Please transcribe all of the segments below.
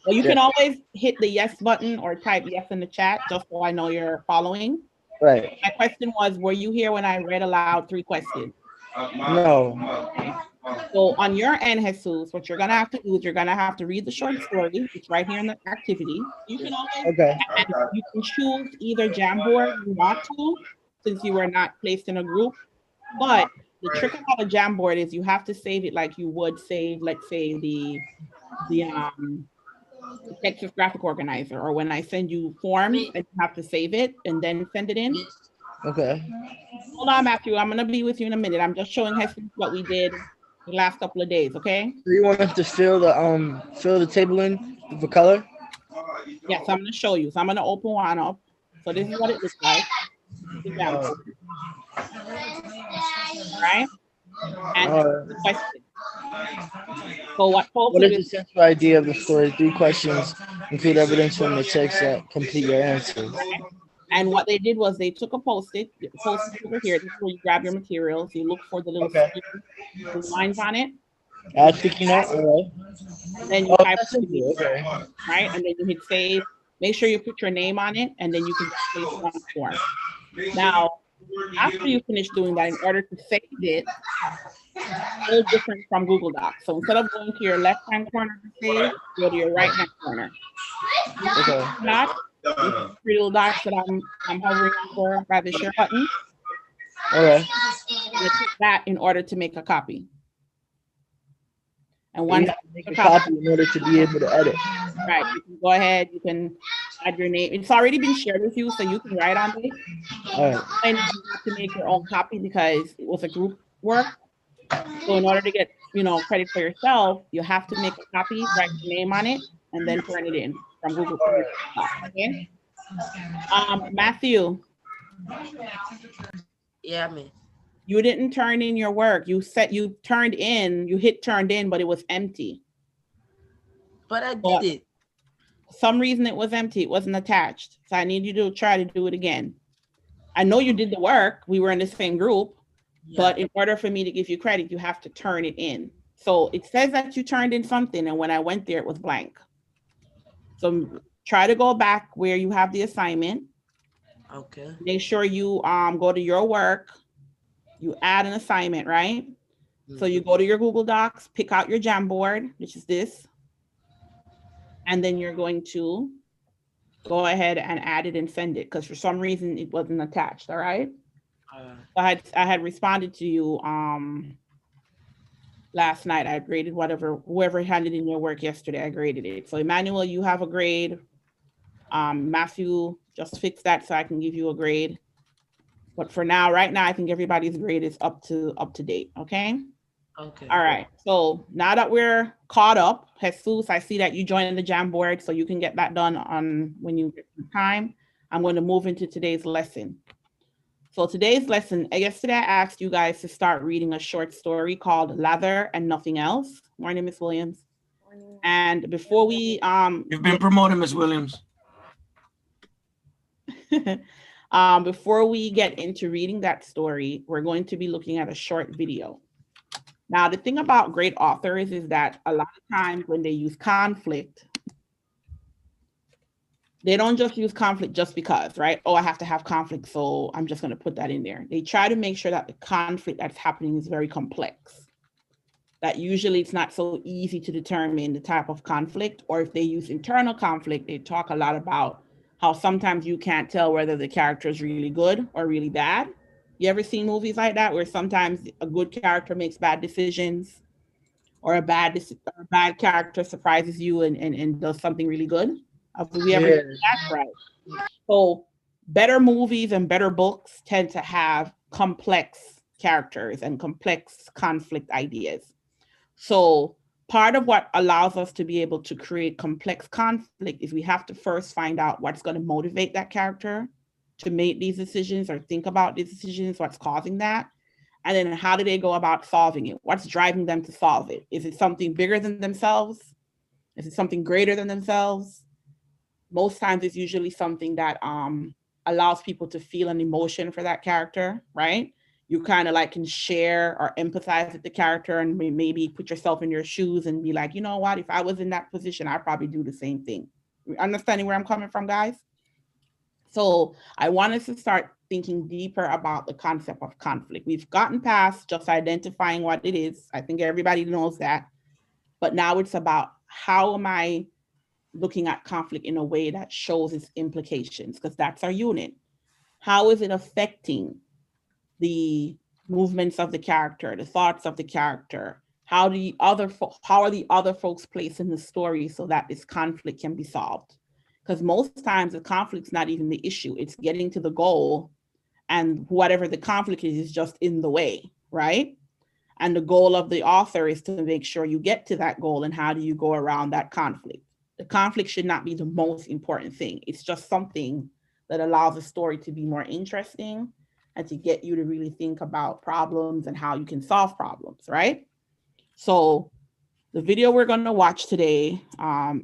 Well, you can always hit the yes button or type yes in the chat just so I know you're following. Right. My question was, were you here when I read aloud 3 questions? No. Okay. So on your end, Jesus, what you're gonna have to do is you're gonna have to read the short story. It's right here in the activity. You can always, Okay. and you can choose either Jamboard you want to, since you were not placed in a group. But the trick about a Jamboard is you have to save it like you would save, let's say, the Texas graphic organizer, or when I send you forms and you have to save it and then send it in. Okay. Hold on, Matthew. I'm gonna be with you in a minute. I'm just showing Jesus what we did the last couple of days. Okay. So you want us to fill the table in for color? Yes, I'm gonna show you. So I'm gonna open one up. So this is what it looks like. The Uh, Jamboard, right? And here's uh, the question. So what folks what will is do, the central idea of the story? 3 questions include evidence from the text that complete your answers. and what they did was they took a post-it, the post-it over here. This is where you grab your materials. You look for the little Okay. square with lines on it. You Add hit sticky that, note. All right. and then you Oh, type that's what you need, simple. Okay. right? And then you hit save. Make sure you put your name on it, and then you can just paste it on the form. Now, after you finish doing that, in order to save it, a little different from Google Docs. So instead of going to your left-hand corner to save, go to your right-hand corner. You see Okay. three dots? You see the 3 little dots that I'm hovering over by the share button. All right. You're gonna click that in order to make a copy. And You once have to make you a make a copy, copy in order to be able to edit. right, you can go ahead, you can add your name. It's already been shared with you, so you can write on it. All right. And you have to make your own copy because it was a group work. So in order to get, credit for yourself, you have to make a copy, write your name on it, and then turn it in from Google Docs. Okay. Matthew, Yeah, man. you didn't turn in your work. You hit turned in, but it was empty. But I did But it. for some reason it was empty. It wasn't attached. So I need you to try to do it again. I know you did the work. We were in the same group, Yeah. but in order for me to give you credit, you have to turn it in. So it says that you turned in something, and when I went there, it was blank. So try to go back where you have the assignment. Okay. Make sure you go to your work. You add an assignment, right? So you go to your Google Docs, pick out your Jamboard, which is this, and then you're going to go ahead and add it and send it because for some reason it wasn't attached. All right. I had responded to you last night. I graded whoever handed in your work yesterday. I graded it. So Emmanuel, you have a grade. Matthew, just fix that so I can give you a grade. But for now, right now, I think everybody's grade is up to date. Okay. Okay. All right. So now that we're caught up, Jesus, I see that you joined the Jamboard, so you can get that done on when you get some time. I'm going to move into today's lesson. So today's lesson, yesterday I asked you guys to start reading a short story called Lather and Nothing Else. Morning, Miss Williams. And before we You've been promoted, Miss Williams. before we get into reading that story, we're going to be looking at a short video. Now, the thing about great authors is that a lot of times when they use conflict, they don't just use conflict just because, right? Oh, I have to have conflict, so I'm just going to put that in there. They try to make sure that the conflict that's happening is very complex. That usually it's not so easy to determine the type of conflict, or if they use internal conflict, they talk a lot about how sometimes you can't tell whether the character is really good or really bad. You ever seen movies like that where sometimes a good character makes bad decisions, or a bad character surprises you and does something really good? Have we ever Yeah. seen that? Right. So better movies and better books tend to have complex characters and complex conflict ideas. So part of what allows us to be able to create complex conflict is we have to first find out what's going to motivate that character to make these decisions or think about these decisions, what's causing that. And then how do they go about solving it? What's driving them to solve it? Is it something bigger than themselves? Is it something greater than themselves? Most times it's usually something that allows people to feel an emotion for that character, right? you kind of like can share or empathize with the character and maybe put yourself in your shoes and be like, you know what, if I was in that position, I'd probably do the same thing. Understanding where I'm coming from, guys? So I wanted to start thinking deeper about the concept of conflict. We've gotten past just identifying what it is. I think everybody knows that. But now it's about how am I looking at conflict in a way that shows its implications, because that's our unit. How is it affecting the movements of the character, the thoughts of the character? How are the other folks placed in the story so that this conflict can be solved? Because most times the conflict's not even the issue, it's getting to the goal, and whatever the conflict is just in the way, right? And the goal of the author is to make sure you get to that goal, and how do you go around that conflict? The conflict should not be the most important thing. It's just something that allows the story to be more interesting and to get you to really think about problems and how you can solve problems, right? So the video we're going to watch today,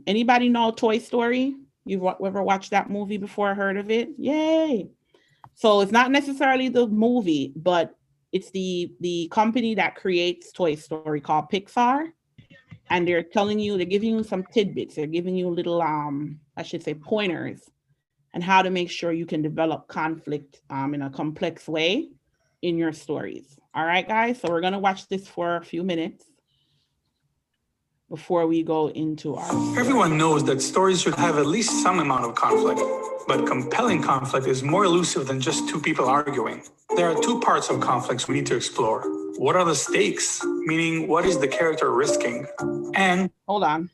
anybody know Toy Story? You've ever watched that movie before, heard of it? Yay. So it's not necessarily the movie, but it's the company that creates Toy Story called Pixar. And they're giving you some tidbits. They're giving you little, I should say, pointers and how to make sure you can develop conflict in a complex way in your stories. All right, guys, so we're gonna watch this for a few minutes before we go into our story. Everyone knows that stories should have at least some amount of conflict, but compelling conflict is more elusive than just two people arguing. There are two parts of conflicts we need to explore. What are the stakes? Meaning, what is the character risking? And hold on.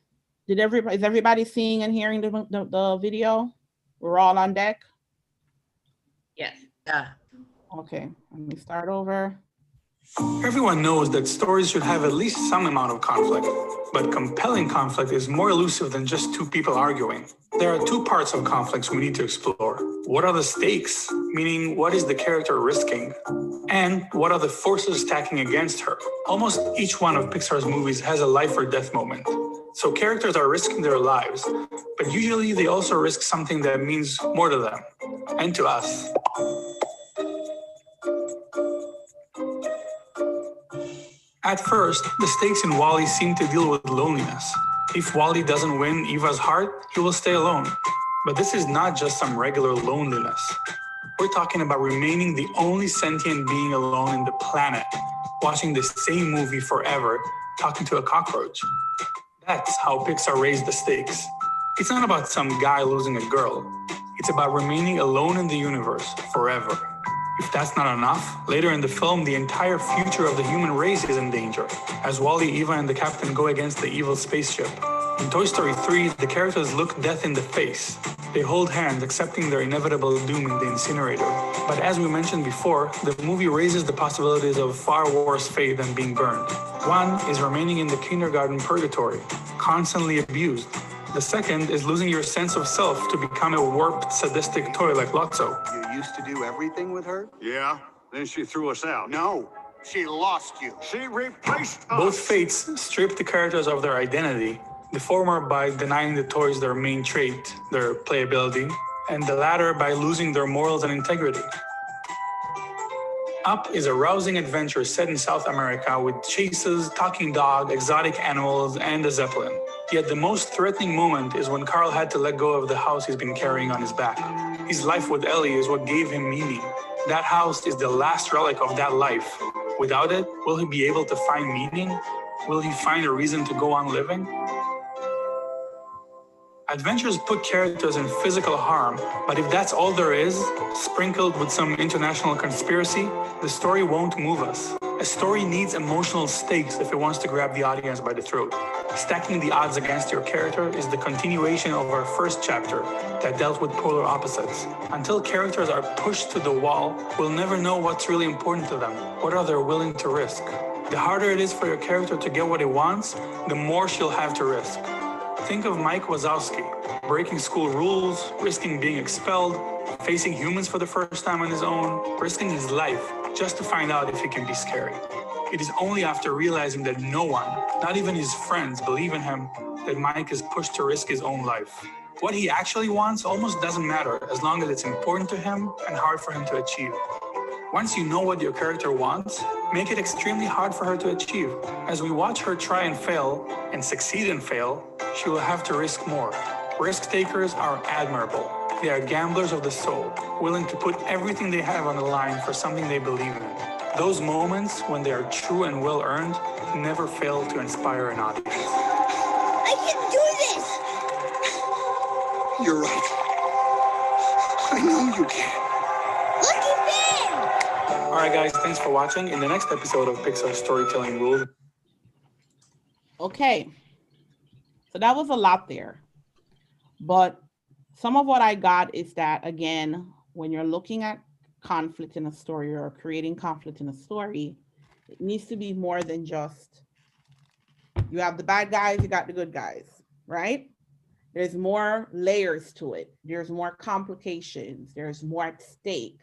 Is everybody seeing and hearing the video? We're all on deck? Yes. Yeah. Okay, let me start over. Everyone knows that stories should have at least some amount of conflict, but compelling conflict is more elusive than just two people arguing. There are two parts of conflicts we need to explore. What are the stakes? Meaning, what is the character risking? And what are the forces stacking against her? Almost each one of Pixar's movies has a life or death moment. So characters are risking their lives, but usually they also risk something that means more to them and to us. At first, the stakes in WALL-E seem to deal with loneliness. If WALL-E doesn't win Eva's heart, he will stay alone. But this is not just some regular loneliness. We're talking about remaining the only sentient being alone in the planet, watching the same movie forever, talking to a cockroach. That's how Pixar raised the stakes. It's not about some guy losing a girl. It's about remaining alone in the universe forever. If that's not enough, later in the film, the entire future of the human race is in danger, as WALL-E, Eva, and the captain go against the evil spaceship. In Toy Story 3, the characters look death in the face. They hold hands, accepting their inevitable doom in the incinerator. But as we mentioned before, the movie raises the possibilities of far worse fate than being burned. One is remaining in the kindergarten purgatory, constantly abused. The second is losing your sense of self to become a warped, sadistic toy like Lotso. You used to do everything with her? Yeah, then she threw us out. No, she lost you. She replaced us. Both fates strip the characters of their identity, the former by denying the toys their main trait, their playability, and the latter by losing their morals and integrity. Up is a rousing adventure set in South America with chases, talking dog, exotic animals, and a Zeppelin. Yet the most threatening moment is when Carl had to let go of the house he's been carrying on his back. His life with Ellie is what gave him meaning. That house is the last relic of that life. Without it, will he be able to find meaning? Will he find a reason to go on living? Adventures put characters in physical harm, but if that's all there is, sprinkled with some international conspiracy, the story won't move us. A story needs emotional stakes if it wants to grab the audience by the throat. Stacking the odds against your character is the continuation of our first chapter that dealt with polar opposites. Until characters are pushed to the wall, we'll never know what's really important to them. What are they willing to risk? The harder it is for your character to get what he wants, the more she'll have to risk. Think of Mike Wazowski, breaking school rules, risking being expelled, facing humans for the first time on his own, risking his life just to find out if he can be scary. It is only after realizing that no one, not even his friends, believe in him, that Mike is pushed to risk his own life. What he actually wants almost doesn't matter as long as it's important to him and hard for him to achieve. Once you know what your character wants, make it extremely hard for her to achieve. As we watch her try and fail, and succeed and fail, she will have to risk more. Risk takers are admirable. They are gamblers of the soul, willing to put everything they have on the line for something they believe in. Those moments, when they are true and well-earned, never fail to inspire an audience. I can do this! You're right. I know you can. Lucky fan! All right, guys, thanks for watching. In the next episode of Pixar Storytelling Rules. Okay, so that was a lot there, but some of what I got is that, again, when you're looking at conflict in a story or creating conflict in a story, it needs to be more than just, you have the bad guys, you got the good guys, right? There's more layers to it. There's more complications. There's more at stake.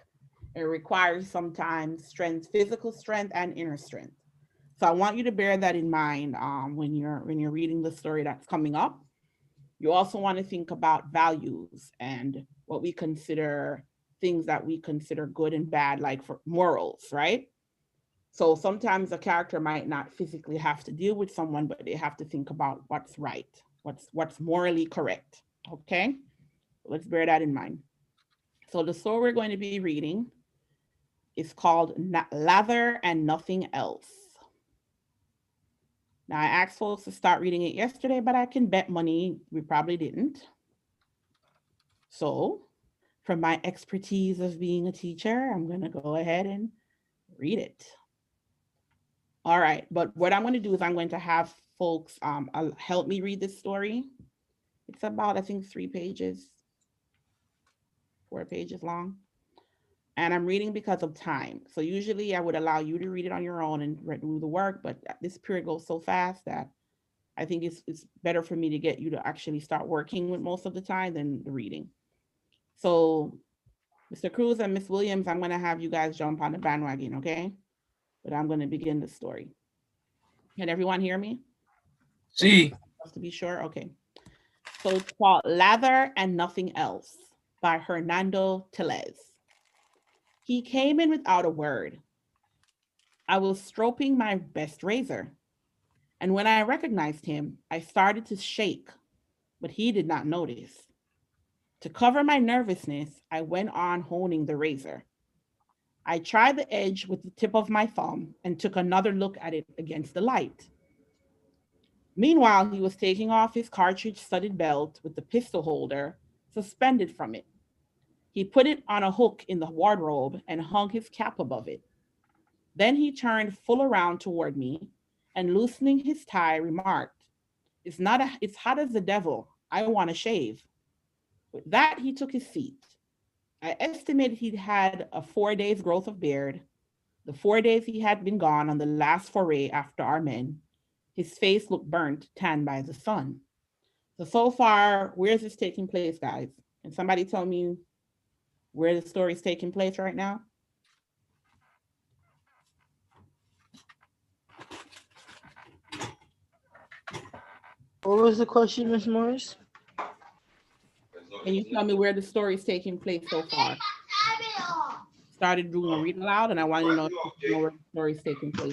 It requires sometimes strength, physical strength and inner strength. So I want you to bear that in mind when you're reading the story that's coming up. You also want to think about values and what we consider, things that we consider good and bad, like for morals, right? So sometimes a character might not physically have to deal with someone, but they have to think about what's right, what's morally correct, okay? Let's bear that in mind. So the story we're going to be reading is called Lather and Nothing Else. Now, I asked folks to start reading it yesterday, but I can bet money we probably didn't. So, from my expertise of being a teacher, I'm going to go ahead and read it. All right, but what I'm going to do is I'm going to have folks help me read this story. It's about, I think, 4 pages long. And I'm reading because of time. So usually I would allow you to read it on your own and do the work, but this period goes so fast that I think it's better for me to get you to actually start working with most of the time than the reading. So Mr. Cruz and Miss Williams, I'm gonna have you guys jump on the bandwagon, okay? But I'm gonna begin the story. Can everyone hear me? See. Just to be sure, okay. So it's called Lather and Nothing Else by Hernando Tellez. He came in without a word. I was stroking my best razor, and when I recognized him, I started to shake, but he did not notice. To cover my nervousness, I went on honing the razor. I tried the edge with the tip of my thumb and took another look at it against the light. Meanwhile, he was taking off his cartridge-studded belt with the pistol holder suspended from it. He put it on a hook in the wardrobe and hung his cap above it. Then he turned full around toward me and, loosening his tie, remarked, it's hot as the devil. I want to shave. With that, he took his seat. I estimated he'd had a 4 days growth of beard. The 4 days he had been gone on the last foray after our men. His face looked burnt, tanned by the sun. So far, where is this taking place, guys? Can somebody tell me where the story is taking place right now? What was the question, Ms. Morris? Can you tell me where the story is taking place so far? Started doing a read aloud, and I want to know if you know where the story is taking place.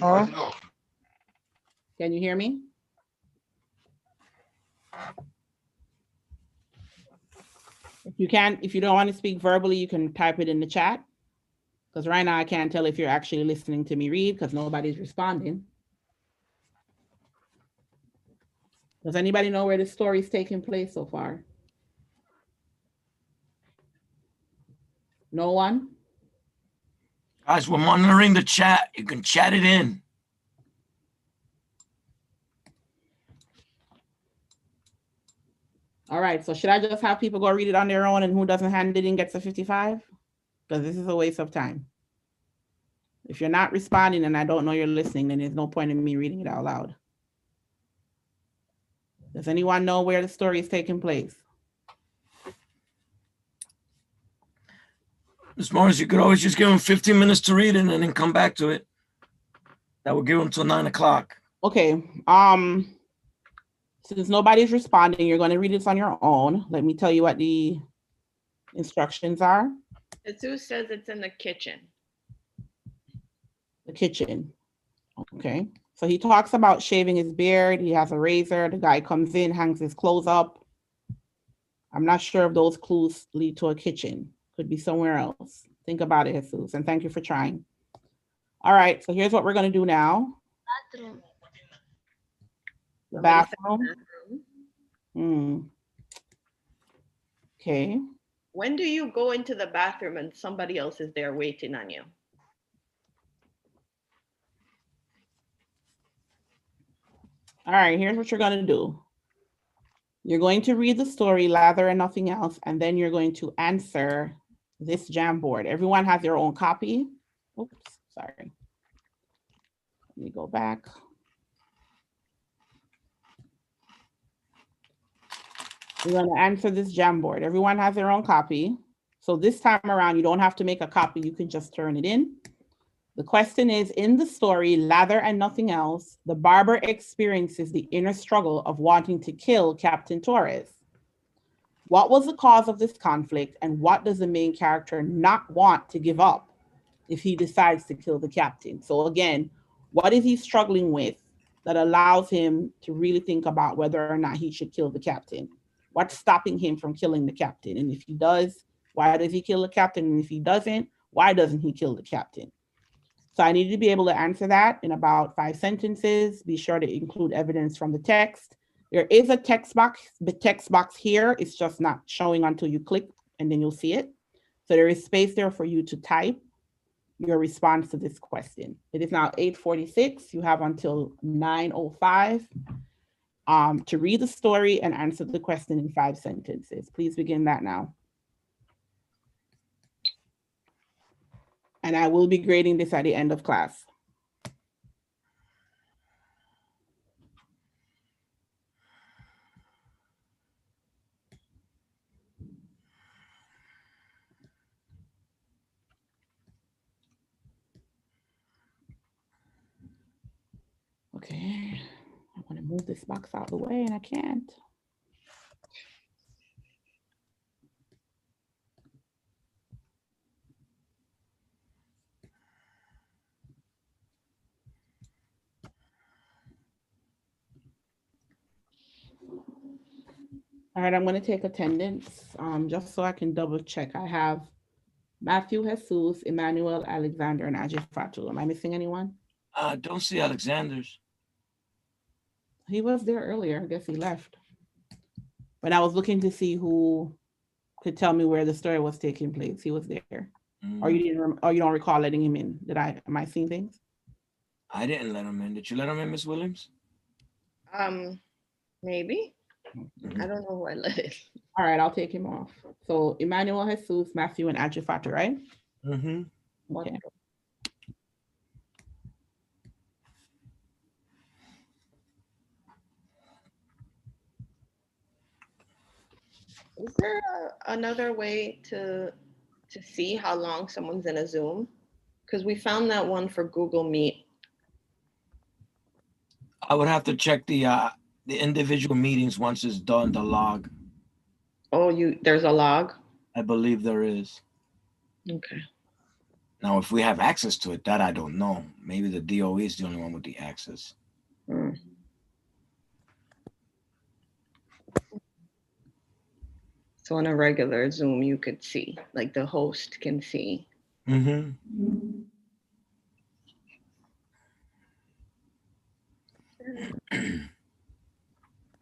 Can you hear me? If you don't want to speak verbally, you can type it in the chat. Because right now I can't tell if you're actually listening to me read because nobody's responding. Does anybody know where the story is taking place so far? No one? Guys, we're monitoring the chat. You can chat it in. All right, so should I just have people go read it on their own, and who doesn't hand it in gets a 55? Because this is a waste of time. If you're not responding and I don't know you're listening, then there's no point in me reading it out loud. Does anyone know where the story is taking place? Ms. Morris, you could always just give them 15 minutes to read it and then come back to it. That would give them till 9 o'clock. Okay. Since nobody's responding, you're going to read this on your own. Let me tell you what the instructions are. Jesus says it's in the kitchen. the kitchen. Okay. So he talks about shaving his beard. He has a razor. The guy comes in, hangs his clothes up. I'm not sure if those clues lead to a kitchen. Could be somewhere else. Think about it, Jesus. And thank you for trying. All right. So here's what we're going to do now. Bathroom. The Somebody said bathroom. Okay. When do you go into the bathroom and somebody else is there waiting on you? All right. Here's what you're going to do. You're going to read the story, Lather and Nothing Else, and then you're going to answer this Jamboard. Everyone has their own copy. Oops, sorry. Let me go back. We're going to answer this Jamboard. Everyone has their own copy. So this time around, you don't have to make a copy. You can just turn it in. The question is, in the story, Lather and Nothing Else, the barber experiences the inner struggle of wanting to kill Captain Torres. What was the cause of this conflict, and what does the main character not want to give up if he decides to kill the captain? So again, what is he struggling with that allows him to really think about whether or not he should kill the captain? What's stopping him from killing the captain? And if he does, why does he kill the captain? And if he doesn't, why doesn't he kill the captain? So I need you to be able to answer that in about 5 sentences. Be sure to include evidence from the text. There is a text box. The text box here is just not showing until you click, and then you'll see it. So there is space there for you to type your response to this question. It is now 8:46. You have until 9:05 to read the story and answer the question in 5 sentences. Please begin that now. And I will be grading this at the end of class. Okay, I want to move this box out of the way and I can't. All right, I'm going to take attendance just so I can double check. I have Matthew, Jesus, Emmanuel, Alexander, and Ajay Fatu. Am I missing anyone? Don't see Alexander's. He was there earlier. I guess he left. When I was looking to see who could tell me where the story was taking place, he was there. Or you didn't, or you don't recall letting him in? Am I seeing things? I didn't let him in. Did you let him in, Miss Williams? Maybe. I don't know who I let in. All right, I'll take him off. So Emmanuel, Jesus, Matthew, and Ajay Fatu, right? Mm-hmm. Okay. Is there another way to see how long someone's in a Zoom? Because we found that one for Google Meet. I would have to check the individual meetings once it's done, the log. Oh, there's a log? I believe there is. Okay. Now, if we have access to it, that I don't know. Maybe the DOE is the only one with the access. Mm. So on a regular Zoom, you could see, like the host can see. Mm-hmm.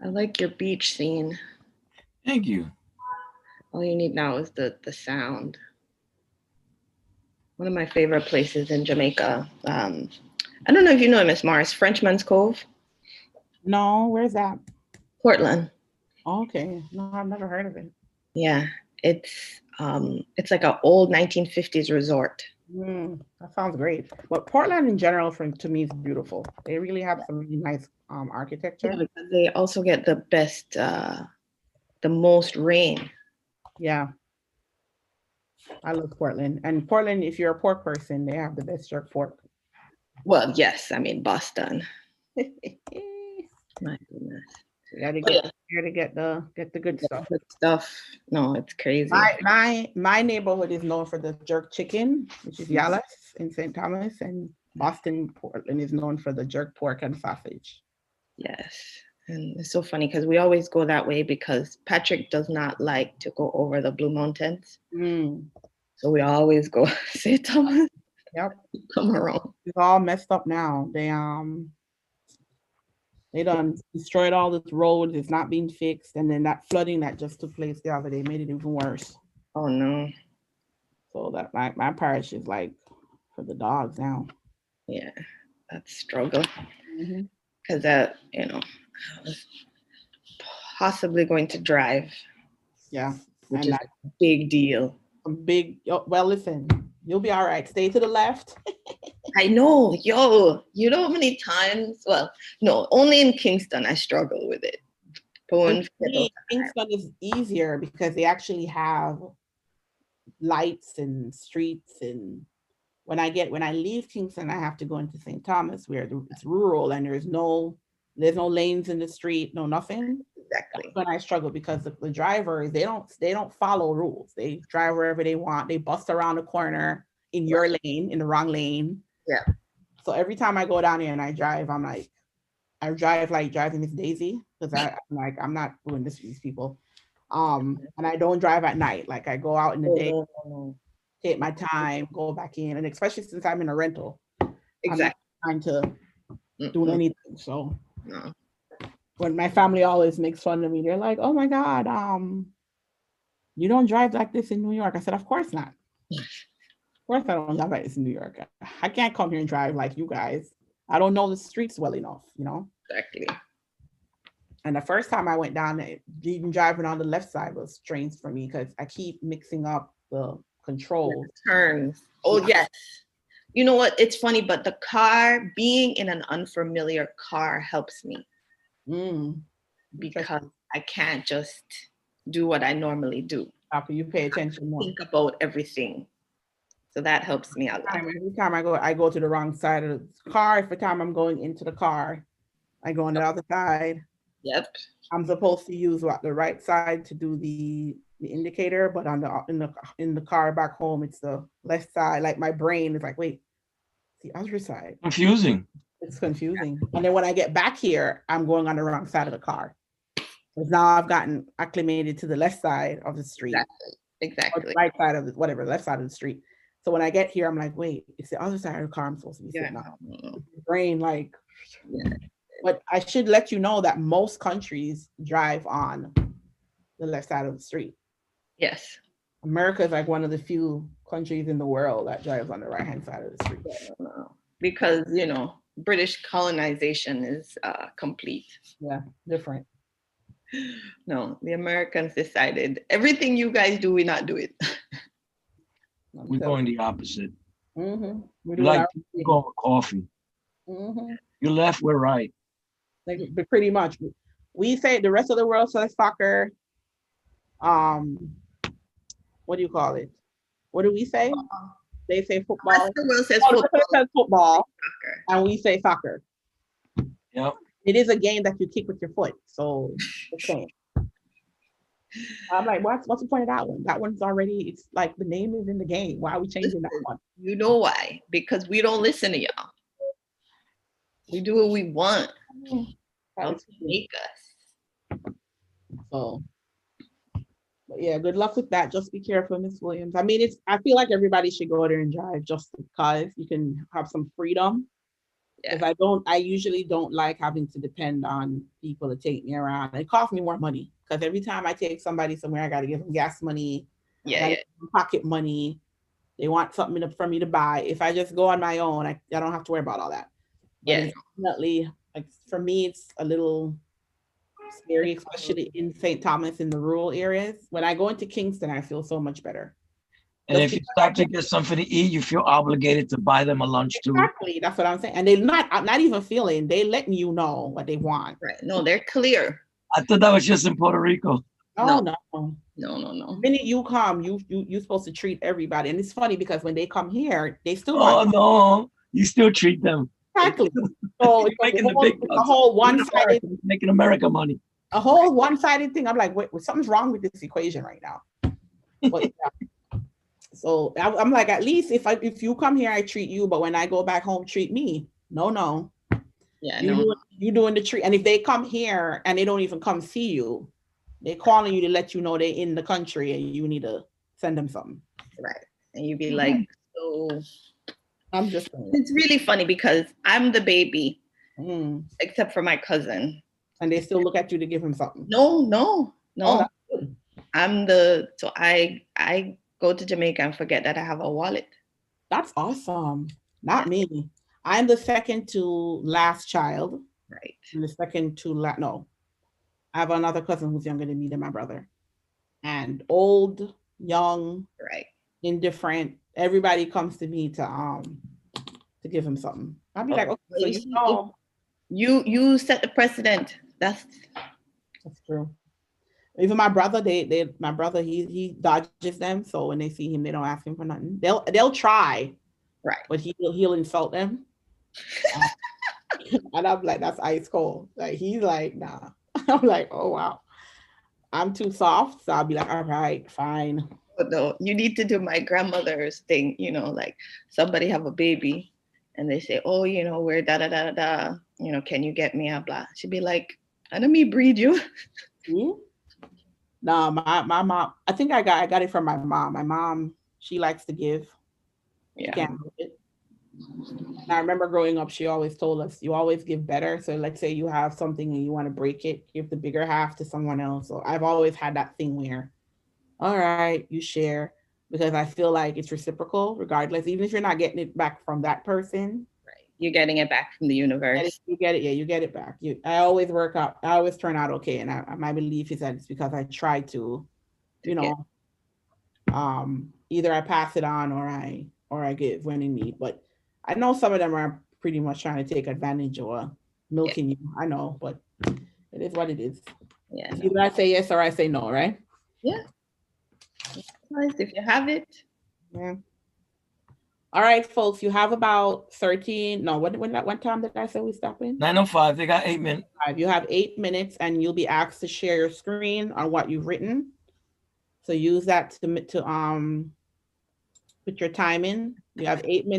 I like your beach scene. Thank you. All you need now is the sound. One of my favorite places in Jamaica. I don't know if you know Miss Morris, Frenchman's Cove. No, where's that? Portland. Okay, no, I've never heard of it. Yeah, it's like an old 1950s resort. That sounds great. But Portland in general, to me, is beautiful. They really have some really nice architecture. Yeah, because they also get the best, the most rain. Yeah. I love Portland. And Portland, if you're a pork person, they have the best jerk pork. Well, yes, I mean Boston. My goodness. You gotta get here to get the good stuff. Good stuff. No, it's crazy. My neighborhood is known for the jerk chicken, which is Yalas in St. Thomas, and Boston, Portland is known for the jerk pork and sausage. Yes. And it's so funny because we always go that way because Patrick does not like to go over the Blue Mountains. Mm. So we always go St. Thomas. Yep. Come around. It's all messed up now. They done destroyed all the roads. It's not being fixed. And then that flooding that just took place the other day made it even worse. Oh no. So that my parish is like for the dogs now. Yeah, that's struggle. Mm-hmm. Because I was possibly going to drive. Yeah. Which and is a big deal. Well, listen, you'll be all right. Stay to the left. I know, you know how many times, well, no, only in Kingston I struggle with it. Kingston is easier because they actually have lights and streets, and when I leave Kingston, I have to go into St. Thomas where it's rural and there's no lanes in the street, no nothing. Exactly. That's when I struggle because the drivers, they don't follow rules. They drive wherever they want. They bust around the corner in your lane, in the wrong lane. Yeah. So every time I go down there and I drive, I drive like driving Miss Daisy because I'm not doing this for these people. And I don't drive at night. Like I go out in the day, take my time, go back in, and especially since I'm in a rental, exactly. I'm not trying to do anything. So when my family always makes fun of me, they're like, "Oh my God, you don't drive like this in New York." I said, "Of course not. Of course I don't drive like this in New York. I can't come here and drive like you guys. I don't know the streets well enough, you know." Exactly. And the first time I went down there, even driving on the left side was strange for me because I keep mixing up the controls. Turns. Oh, yes. You know what? It's funny, but the car, being in an unfamiliar car helps me. Because I can't just do what I normally do. After you pay attention more. Think about everything. So that helps me out. Every time I go to the wrong side of the car. Every time I'm going into the car, I go on the other side. Yep. I'm supposed to use the right side to do the indicator, but in the car back home, it's the left side. Like my brain is like, wait, the other side. Confusing. It's confusing. And then when I get back here, I'm going on the wrong side of the car. Because now I've gotten acclimated to the left side of the street. Exactly. Or the right side of the left side of the street. So when I get here, I'm like, wait, it's the other side of the car I'm supposed to be sitting on. Brain like, but I should let you know that most countries drive on the left side of the street. Yes. America is like one of the few countries in the world that drives on the right-hand side of the street. Because, British colonization is complete. Yeah, different. No, the Americans decided everything you guys do, we not do it. We're going the opposite. Mm-hmm. You like to go with coffee. Mm-hmm. You left, we're right. Like, pretty much. We say the rest of the world says soccer. What do you call it? What do we say? They say football. The rest of the world says football. And we say soccer. Yep. It is a game that you kick with your foot. So okay. I'm like, what's the point of that one? That one's already, it's like the name is in the game. Why are we changing that one? You know why? Because we don't listen to y'all. We do what we want. Don't make us. So, but yeah, good luck with that. Just be careful, Miss Williams. I mean, I feel like everybody should go there and drive just because you can have some freedom. Because I usually don't like having to depend on people to take me around. It costs me more money because every time I take somebody somewhere, I got to give them gas money, pocket money. They want something for me to buy. If I just go on my own, I don't have to worry about all that. But definitely, like for me, it's a little scary, especially in St. Thomas in the rural areas. When I go into Kingston, I feel so much better. And if you stop to get something to eat, you feel obligated to buy them a lunch too. Exactly, that's what I'm saying. And they're not even feeling. They letting you know what they want. Right? No, they're clear. I thought that was just in Puerto Rico. No. No. The minute you come, you're supposed to treat everybody. And it's funny because when they come here, they still no, you still treat them. Exactly. So it's making the big bucks. A whole one-sided making America money. A whole one-sided thing. I'm like, wait, something's wrong with this equation right now. But, So I'm like, at least if you come here, I treat you, but when I go back home, treat me. No. Yeah, You doing the treat. And if they come here and they don't even come see you, they're calling you to let you know they're in the country and you need to send them something. right. And you'd be like, so I'm just saying. it's really funny because I'm the baby, Mm. except for my cousin. And they still look at you to give him something. No. Oh, that's good. So I go to Jamaica and forget that I have a wallet. That's awesome. Not me. I'm the second to last child. Right. And the second to no. I have another cousin who's younger than me than my brother. And old, young, Right. indifferent. Everybody comes to me to give him something. I'll be like, okay, so you set the precedent. That's true. Even my brother, my brother, he dodges them. So when they see him, they don't ask him for nothing. They'll try, right. But he'll insult them. And I'm like, that's ice cold. Like he's like, nah. I'm like, oh wow. I'm too soft. So I'll be like, all right, fine. But no, you need to do my grandmother's thing, like somebody have a baby and they say, oh, we're da da da da, can you get me a blah? She'd be like, I don't me breed you. Yeah. No, my mom, I think I got it from my mom. My mom, she likes to give. Yeah. Can't help it. And I remember growing up, she always told us, you always give better. So let's say you have something and you want to break it, give the bigger half to someone else. So I've always had that thing where, all right, you share, because I feel like it's reciprocal regardless, even if you're not getting it back from that person. Right. You're getting it back from the universe. You get it. Yeah, you get it back. I always turn out okay. And my belief is that it's because I try to, either I pass it on or I give when in need. But I know some of them are pretty much trying to take advantage or milking you. I know, but it is what it is. Yeah. Either I say yes or I say no, right? Yeah. If you have it. Yeah. All right, folks, you have about 13. No, what time did I say we stop in? 9:05. They got 8 minutes. You have 8 minutes and you'll be asked to share your screen on what you've written. So use that to put your time in. You have 8 minutes.